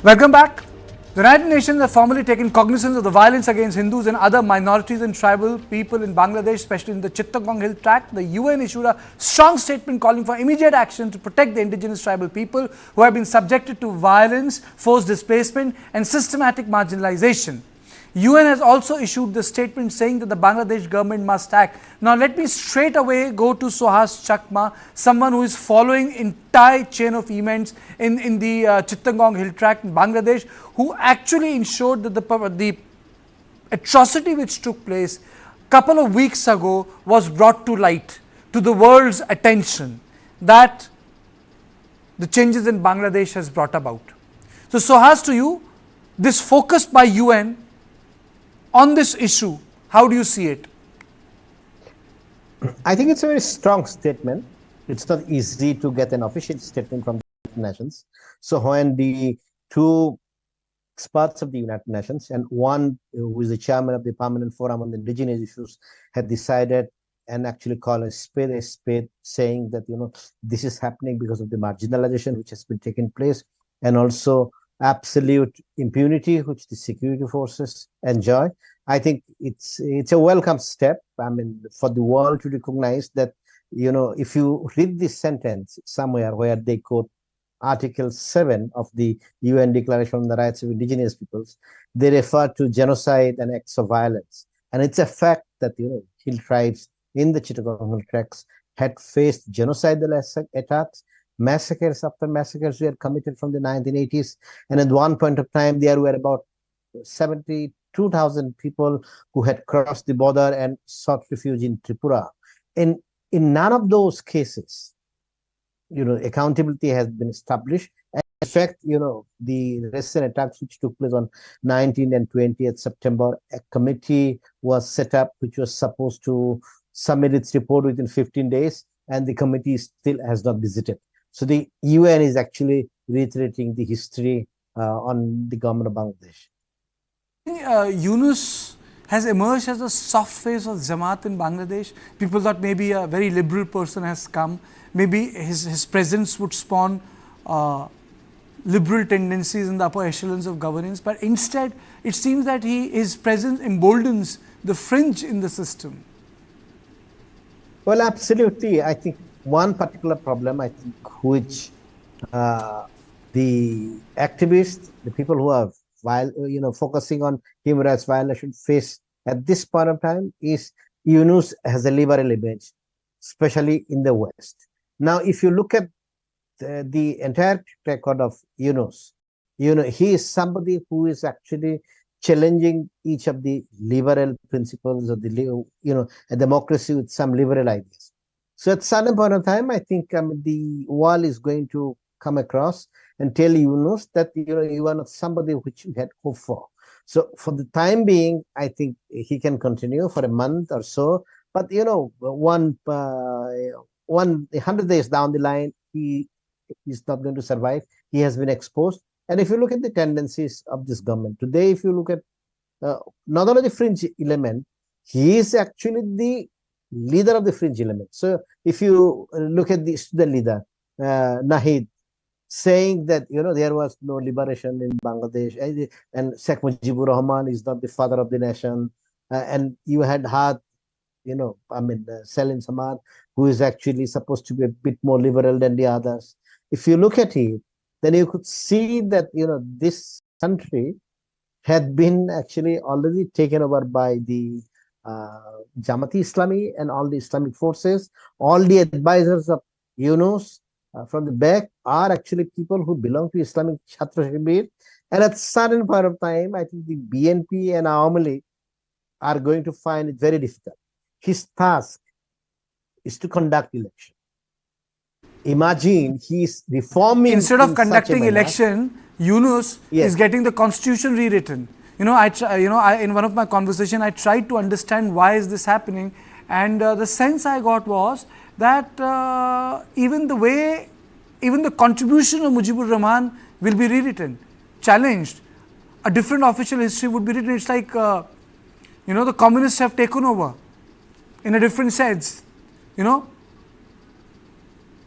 Welcome back. The United Nations have formally taken cognizance of the violence against Hindus and other minorities and tribal people in Bangladesh, especially in the Chittagong Hill Tract. The UN issued a strong statement calling for immediate action to protect the indigenous tribal people who have been subjected to violence, forced displacement and systematic marginalization. UN has also issued the statement saying that the Bangladesh government must act. Now let me straight away go to Suhas Chakma, someone who is following entire chain of events in the Chittagong Hill Tract in Bangladesh, who actually ensured that the atrocity which took place a couple of weeks ago was brought to light, to the world's attention, that the changes in Bangladesh has brought about. So Suhas, to you, this focus by UN on this issue, how do you see it? I think it's a very strong statement. It's not easy to get an official statement from the United Nations. So when the two experts of the United Nations and one who is the chairman of the Permanent Forum on the Indigenous Issues had decided and actually called a spade, saying that, this is happening because of the marginalization which has been taking place, and also absolute impunity which the security forces enjoy. I think it's a welcome step. I mean, for the world to recognize that, if you read this sentence somewhere where they quote Article 7 of the UN Declaration on the Rights of Indigenous Peoples, they refer to genocide and acts of violence. And it's a fact that, hill tribes in the Chittagong Hill Tracts had faced genocidal attacks. Massacres after massacres were committed from the 1980s. And at one point of time, there were about 72,000 people who had crossed the border and sought refuge in Tripura. In none of those cases, accountability has been established. And in fact, the recent attacks which took place on 19th and 20th September, a committee was set up which was supposed to submit its report within 15 days, and the committee still has not visited. So the UN is actually reiterating the history on the government of Bangladesh. Yunus has emerged as a soft face of Jamaat in Bangladesh. People thought maybe a very liberal person has come. Maybe his presence would spawn liberal tendencies in the upper echelons of governance. But instead, it seems that his presence emboldens the fringe in the system. Well, absolutely. I think one particular problem, which the activists, the people who are focusing on human rights violation face at this point of time is Yunus has a liberal image, especially in the West. Now, if you look at the entire record of Yunus, he is somebody who is actually challenging each of the liberal principles of the, a democracy with some liberal ideas. So at some point of time, I think the world is going to come across and tell Yunus that you are not somebody which you had hoped for. So for the time being, I think he can continue for a month or so. But 100 days down the line, he is not going to survive. He has been exposed. And if you look at the tendencies of this government today, if you look at not only the fringe element, he is actually the leader of the fringe element. So if you look at the student leader, Nahid, saying that there was no liberation in Bangladesh, and Sheikh Mujibur Rahman is not the father of the nation, and you had Salim Samad, who is actually supposed to be a bit more liberal than the others. If you look at it, then you could see that this country had been actually already taken over by the Jamaati Islami and all the Islamic forces. All the advisors of Yunus from the back are actually people who belong to Islamic Chhatra Shibir. And at certain point of time, I think the BNP and Awami League are going to find it very difficult. His task is to conduct election. Imagine he's reforming. Instead of conducting election, Yunus is getting the constitution rewritten. In one of my conversations, I tried to understand why is this happening, and the sense I got was that even the contribution of Mujibur Rahman will be rewritten, challenged. A different official history would be written. It's like the communists have taken over in a different sense,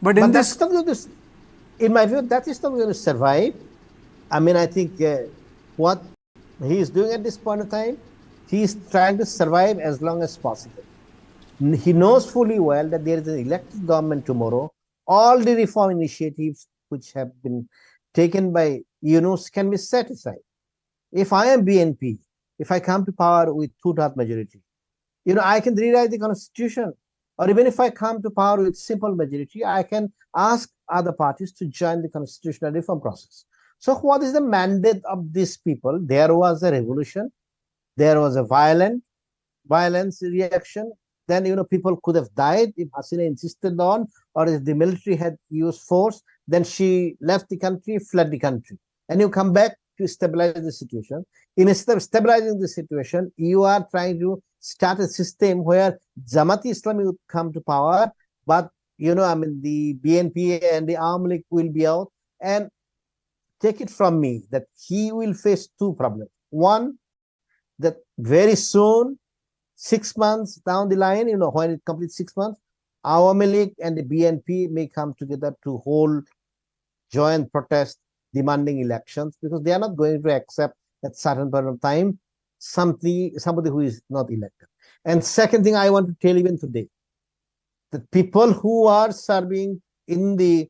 But in my view, that is not going to survive I mean, I think what he is doing at this point of time, he is trying to survive as long as possible. He knows fully well that there is an elected government tomorrow. All the reform initiatives which have been taken by Yunus can be set aside. If I am BNP, if I come to power with two-thirds majority, I can rewrite the constitution. Or even if I come to power with simple majority, I can ask other parties to join the constitutional reform process. So what is the mandate of these people? There was a revolution. There was a violence reaction. Then, people could have died if Hasina insisted on, or if the military had used force. Then she left the country, fled the country. And you come back to stabilize the situation. Instead of stabilizing the situation, you are trying to start a system where Jamaat Islami would come to power, but the BNP and the Army League will be out. And take it from me that he will face two problems. One, that very soon, 6 months down the line, when it completes 6 months, Awami League and the BNP may come together to hold joint protest demanding elections, because they are not going to accept at certain point of time somebody who is not elected. And second thing I want to tell even today, the people who are serving in the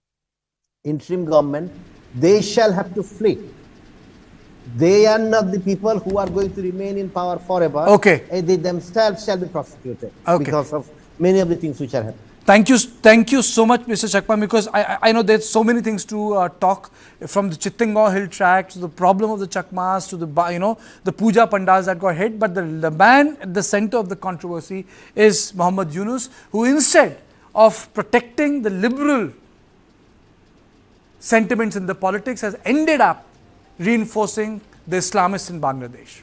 interim government, they shall have to flee. They are not the people who are going to remain in power forever. Okay. And they themselves shall be prosecuted because of many of the things which are happening. Thank you so much, Mr. Chakma, because I know there's so many things to talk, from the Chittagong Hill tract to the problem of the Chakmas to the the puja pandals that got hit. But the man at the center of the controversy is Muhammad Yunus, who instead of protecting the liberal sentiments in the politics has ended up reinforcing the Islamists in Bangladesh.